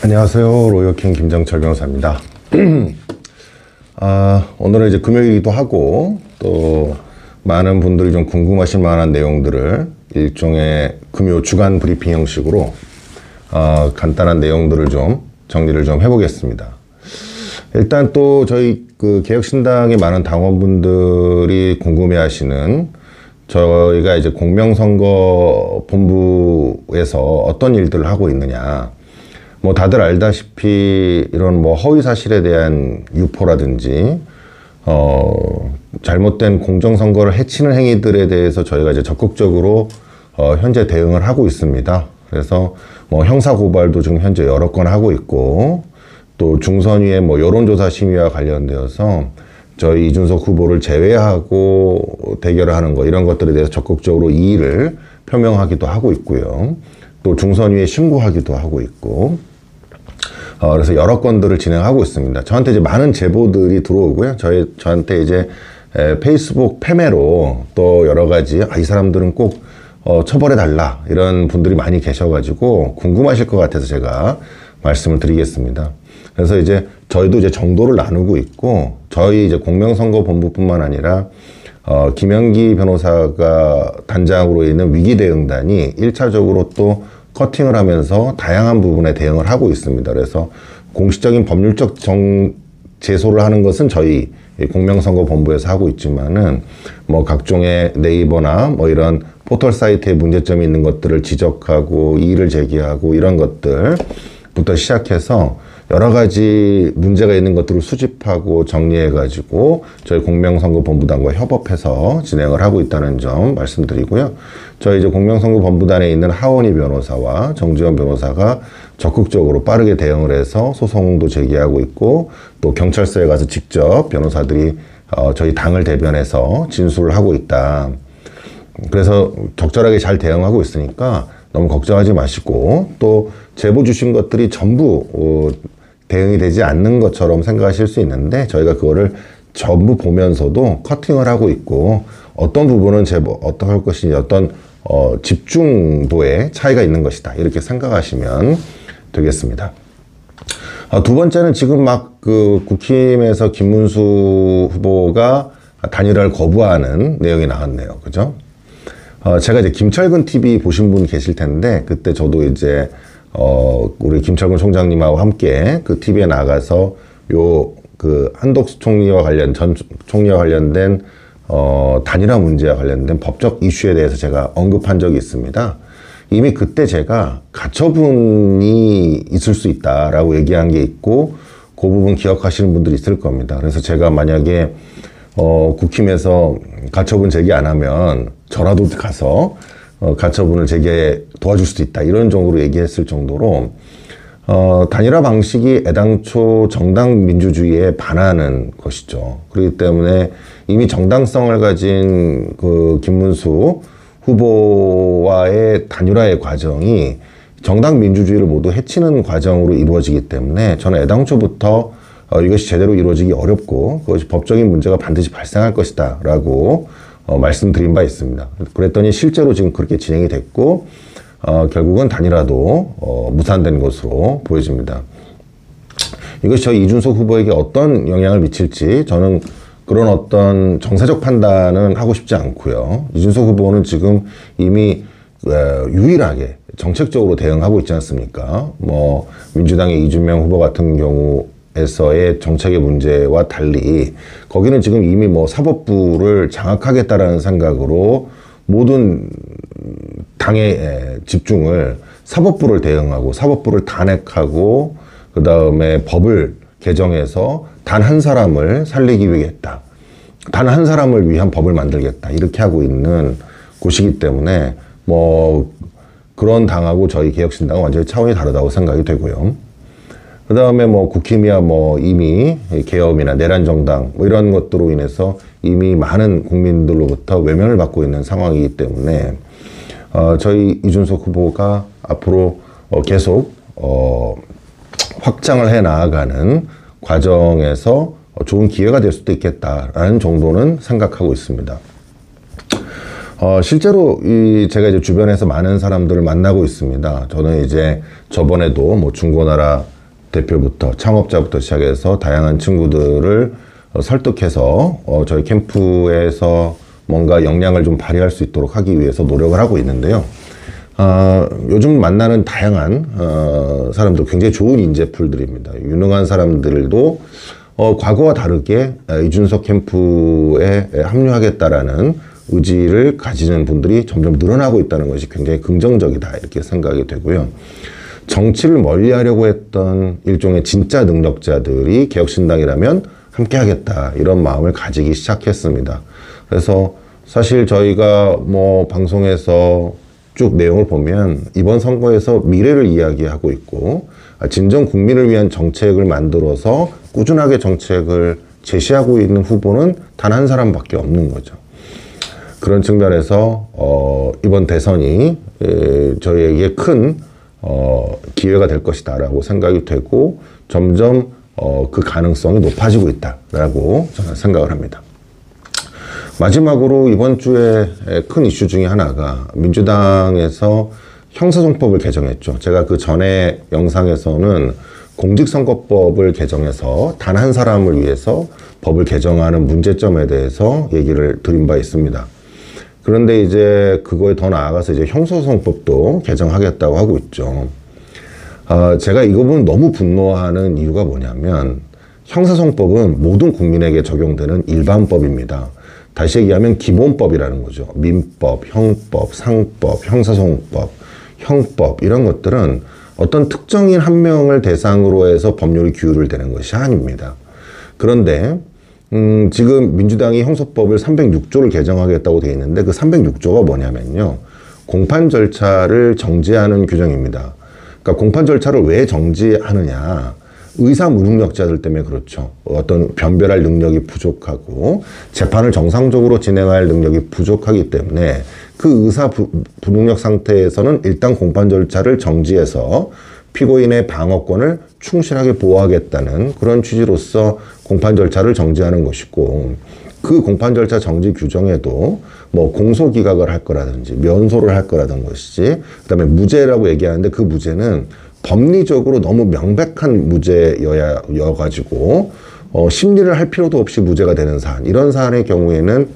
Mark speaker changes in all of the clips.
Speaker 1: 안녕하세요. 로이어킹 김정철 변호사입니다. 오늘은 이제 금요일이기도 하고 또 많은 분들이 좀 궁금하실 만한 내용들을 일종의 금요 주간 브리핑 형식으로 간단한 내용들을 좀 정리를 좀 해보겠습니다. 일단 또 저희 그 개혁신당의 많은 당원분들이 궁금해하시는 저희가 이제 공명선거 본부에서 어떤 일들을 하고 있느냐. 뭐 다들 알다시피 이런 뭐 허위 사실에 대한 유포라든지 잘못된 공정선거를 해치는 행위들에 대해서 저희가 이제 적극적으로 현재 대응을 하고 있습니다. 그래서 뭐 형사 고발도 지금 현재 여러 건 하고 있고 또 중선위의 뭐 여론조사 심의와 관련되어서 저희 이준석 후보를 제외하고 대결을 하는 거 이런 것들에 대해서 적극적으로 이의를 표명하기도 하고 있고요. 또 중선위에 신고하기도 하고 있고 그래서 여러 건들을 진행하고 있습니다. 저한테 이제 많은 제보들이 들어오고요. 저한테 이제 페이스북 패매로 또 여러 가지 이 사람들은 꼭 처벌해달라 이런 분들이 많이 계셔가지고 궁금하실 것 같아서 제가 말씀을 드리겠습니다. 그래서 이제 저희도 이제 정도를 나누고 있고 저희 이제 공명선거본부뿐만 아니라 김영기 변호사가 단장으로 있는 위기대응단이 1차적으로 또 커팅을 하면서 다양한 부분에 대응을 하고 있습니다. 그래서 공식적인 법률적 제소를 하는 것은 저희 공명선거본부에서 하고 있지만은 뭐 각종의 네이버나 뭐 이런 포털 사이트에 문제점이 있는 것들을 지적하고 이의를 제기하고 이런 것들부터 시작해서 여러 가지 문제가 있는 것들을 수집하고 정리해가지고 저희 공명선거본부단과 협업해서 진행을 하고 있다는 점 말씀드리고요. 저희 이제 공명선거본부단에 있는 하원희 변호사와 정지원 변호사가 적극적으로 빠르게 대응을 해서 소송도 제기하고 있고 또 경찰서에 가서 직접 변호사들이 저희 당을 대변해서 진술을 하고 있다. 그래서 적절하게 잘 대응하고 있으니까 너무 걱정하지 마시고 또 제보 주신 것들이 전부 대응이 되지 않는 것처럼 생각하실 수 있는데 저희가 그거를 전부 보면서도 커팅을 하고 있고 어떤 부분은 제보 어떻게 할 것인지 어떤 집중도에 차이가 있는 것이다 이렇게 생각하시면 되겠습니다. 두 번째는 지금 막 그 국힘에서 김문수 후보가 단일화를 거부하는 내용이 나왔네요. 그죠? 제가 이제 김철근 TV 보신 분 계실 텐데 그때 저도 이제 우리 김철근 총장님하고 함께 그 TV에 나가서 그 한덕수 총리와 전 총리와 관련된 단일화 문제와 관련된 법적 이슈에 대해서 제가 언급한 적이 있습니다. 이미 그때 제가 가처분이 있을 수 있다라고 얘기한 게 있고 그 부분 기억하시는 분들이 있을 겁니다. 그래서 제가 만약에 국힘에서 가처분 제기 안 하면 저라도 가서 가처분을 제기에 도와줄 수도 있다 이런 정도로 얘기했을 정도로 단일화 방식이 애당초 정당 민주주의에 반하는 것이죠. 그렇기 때문에 이미 정당성을 가진 그 김문수 후보와의 단일화의 과정이 정당 민주주의를 모두 해치는 과정으로 이루어지기 때문에 저는 애당초부터 이것이 제대로 이루어지기 어렵고 그것이 법적인 문제가 반드시 발생할 것이다 라고 말씀드린 바 있습니다. 그랬더니 실제로 지금 그렇게 진행이 됐고 결국은 단일화도 무산된 것으로 보여집니다. 이것이 저희 이준석 후보에게 어떤 영향을 미칠지 저는 그런 어떤 정세적 판단은 하고 싶지 않고요. 이준석 후보는 지금 이미 유일하게 정책적으로 대응하고 있지 않습니까? 뭐 민주당의 이준명 후보 같은 경우에서의 정책의 문제와 달리 거기는 지금 이미 뭐 사법부를 장악하겠다라는 생각으로 모든 당의 집중을 사법부를 대응하고 사법부를 탄핵하고 그 다음에 법을 개정해서 단 한 사람을 살리기 위했다. 단 한 사람을 위한 법을 만들겠다. 이렇게 하고 있는 곳이기 때문에 뭐 그런 당하고 저희 개혁신당은 완전히 차원이 다르다고 생각이 되고요. 그 다음에 뭐 국힘이야 뭐 이미 계엄이나 내란정당 뭐 이런 것들로 인해서 이미 많은 국민들로부터 외면을 받고 있는 상황이기 때문에 저희 이준석 후보가 앞으로 계속 확장을 해 나아가는 과정에서 좋은 기회가 될 수도 있겠다라는 정도는 생각하고 있습니다. 실제로 제가 이제 주변에서 많은 사람들을 만나고 있습니다. 저는 이제 저번에도 뭐 중고나라 대표부터 창업자부터 시작해서 다양한 친구들을 설득해서 저희 캠프에서 뭔가 역량을 좀 발휘할 수 있도록 하기 위해서 노력을 하고 있는데요. 요즘 만나는 다양한 사람들, 굉장히 좋은 인재풀들입니다. 유능한 사람들도 과거와 다르게 이준석 캠프에 합류하겠다라는 의지를 가지는 분들이 점점 늘어나고 있다는 것이 굉장히 긍정적이다, 이렇게 생각이 되고요. 정치를 멀리하려고 했던 일종의 진짜 능력자들이 개혁신당이라면 함께하겠다, 이런 마음을 가지기 시작했습니다. 그래서 사실 저희가 뭐 방송에서 쭉 내용을 보면 이번 선거에서 미래를 이야기하고 있고, 진정 국민을 위한 정책을 만들어서 꾸준하게 정책을 제시하고 있는 후보는 단 한 사람밖에 없는 거죠. 그런 측면에서 이번 대선이 저희에게 큰 기회가 될 것이다 라고 생각이 되고, 점점 그 가능성이 높아지고 있다라고 저는 생각을 합니다. 마지막으로 이번 주에 큰 이슈 중에 하나가 민주당에서 형사소송법을 개정했죠. 제가 그 전에 영상에서는 공직선거법을 개정해서 단 한 사람을 위해서 법을 개정하는 문제점에 대해서 얘기를 드린 바 있습니다. 그런데 이제 그거에 더 나아가서 이제 형사소송법도 개정하겠다고 하고 있죠. 제가 이 부분 너무 분노하는 이유가 뭐냐면, 형사소송법은 모든 국민에게 적용되는 일반법입니다. 다시 얘기하면 기본법이라는 거죠. 민법, 형법, 상법, 형사소송법, 형법, 이런 것들은 어떤 특정인 한 명을 대상으로 해서 법률이 규율을 되는 것이 아닙니다. 그런데 지금 민주당이 형사법을 306조를 개정하겠다고 되어 있는데, 그 306조가 뭐냐면요, 공판 절차를 정지하는 규정입니다. 그러니까 공판 절차를 왜 정지하느냐, 의사 무능력자들 때문에 그렇죠. 어떤 변별할 능력이 부족하고 재판을 정상적으로 진행할 능력이 부족하기 때문에 그 의사 무능력 상태에서는 일단 공판 절차를 정지해서 피고인의 방어권을 충실하게 보호하겠다는 그런 취지로서 공판 절차를 정지하는 것이고, 그 공판 절차 정지 규정에도 뭐 공소 기각을 할 거라든지 면소를 할 거라든 것이지, 그다음에 무죄라고 얘기하는데 그 무죄는 법리적으로 너무 명백한 무죄여가지고 심리를 할 필요도 없이 무죄가 되는 사안, 이런 사안의 경우에는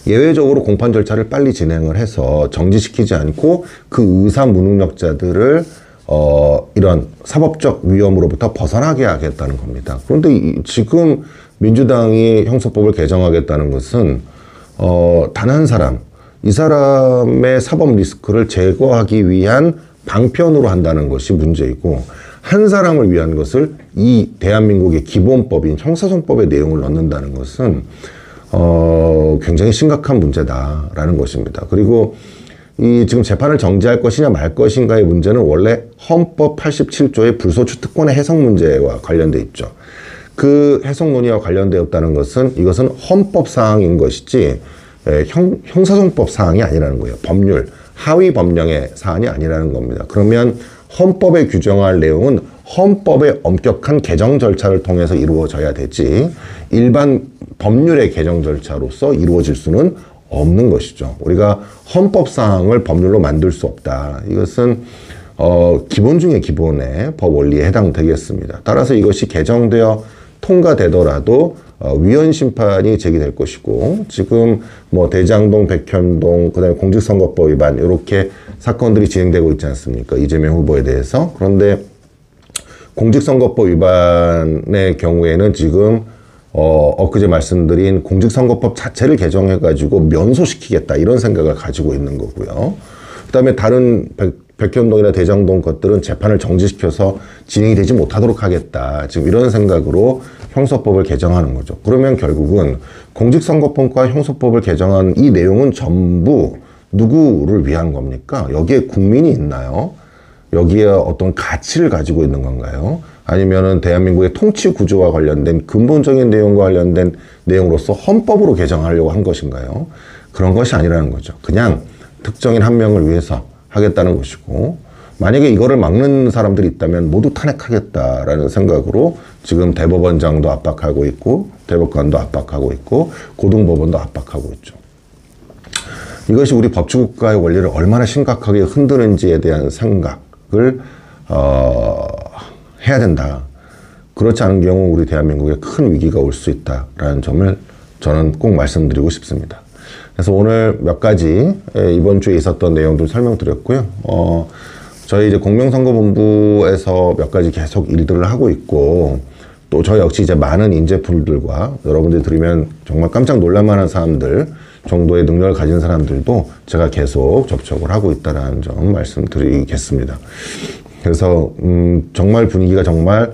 Speaker 1: 예외적으로 공판 절차를 빨리 진행을 해서 정지시키지 않고 그 의사 무능력자들을 이런 사법적 위험으로부터 벗어나게 하겠다는 겁니다. 그런데 지금 민주당이 형사법을 개정하겠다는 것은 단 한 사람, 이 사람의 사법 리스크를 제거하기 위한 방편으로 한다는 것이 문제이고, 한 사람을 위한 것을 이 대한민국의 기본법인 형사소송법의 내용을 넣는다는 것은 굉장히 심각한 문제다라는 것입니다. 그리고 이 지금 재판을 정지할 것이냐 말 것인가의 문제는 원래 헌법 87조의 불소추 특권의 해석 문제와 관련돼 있죠. 그 해석 논의와 관련되었다는 것은 이것은 헌법 사항인 것이지 형사소송법 사항이 아니라는 거예요. 법률, 하위 법령의 사안이 아니라는 겁니다. 그러면 헌법에 규정할 내용은 헌법의 엄격한 개정 절차를 통해서 이루어져야 되지, 일반 법률의 개정 절차로서 이루어질 수는 없는 것이죠. 우리가 헌법 사항을 법률로 만들 수 없다. 이것은 기본 중에 기본의 법 원리에 해당되겠습니다. 따라서 이것이 개정되어 통과되더라도 위헌 심판이 제기될 것이고, 지금 뭐 대장동, 백현동, 그다음에 공직선거법 위반, 이렇게 사건들이 진행되고 있지 않습니까? 이재명 후보에 대해서. 그런데 공직선거법 위반의 경우에는 지금 엊그제 말씀드린 공직선거법 자체를 개정해가지고 면소시키겠다, 이런 생각을 가지고 있는 거고요. 그다음에 다른 백현동이나 대장동 것들은 재판을 정지시켜서 진행이 되지 못하도록 하겠다, 지금 이런 생각으로 형사법을 개정하는 거죠. 그러면 결국은 공직선거법과 형사법을 개정한 이 내용은 전부 누구를 위한 겁니까? 여기에 국민이 있나요? 여기에 어떤 가치를 가지고 있는 건가요? 아니면은 대한민국의 통치 구조와 관련된 근본적인 내용과 관련된 내용으로서 헌법으로 개정하려고 한 것인가요? 그런 것이 아니라는 거죠. 그냥 특정인 한 명을 위해서 하겠다는 것이고, 만약에 이거를 막는 사람들이 있다면 모두 탄핵하겠다라는 생각으로 지금 대법원장도 압박하고 있고, 대법관도 압박하고 있고, 고등법원도 압박하고 있죠. 이것이 우리 법치국가의 원리를 얼마나 심각하게 흔드는지에 대한 생각을 해야 된다. 그렇지 않은 경우 우리 대한민국에 큰 위기가 올 수 있다라는 점을 저는 꼭 말씀드리고 싶습니다. 그래서 오늘 몇 가지 이번 주에 있었던 내용들 설명드렸고요. 저희 이제 공명선거본부에서 몇 가지 계속 일들을 하고 있고, 또 저 역시 이제 많은 인재풀들과 여러분들이 들으면 정말 깜짝 놀랄만한 사람들 정도의 능력을 가진 사람들도 제가 계속 접촉을 하고 있다는 점 말씀드리겠습니다. 그래서 정말 분위기가 정말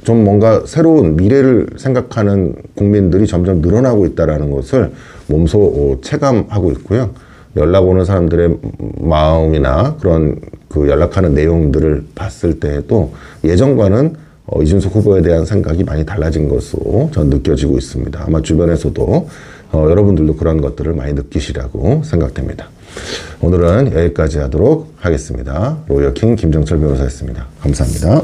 Speaker 1: 좀 뭔가 새로운 미래를 생각하는 국민들이 점점 늘어나고 있다는 것을 몸소 체감하고 있고요. 연락 오는 사람들의 마음이나 그런 그 연락하는 내용들을 봤을 때에도 예전과는 이준석 후보에 대한 생각이 많이 달라진 것으로 저는 느껴지고 있습니다. 아마 주변에서도 여러분들도 그런 것들을 많이 느끼시라고 생각됩니다. 오늘은 여기까지 하도록 하겠습니다. 로이어킹 김정철 변호사였습니다. 감사합니다.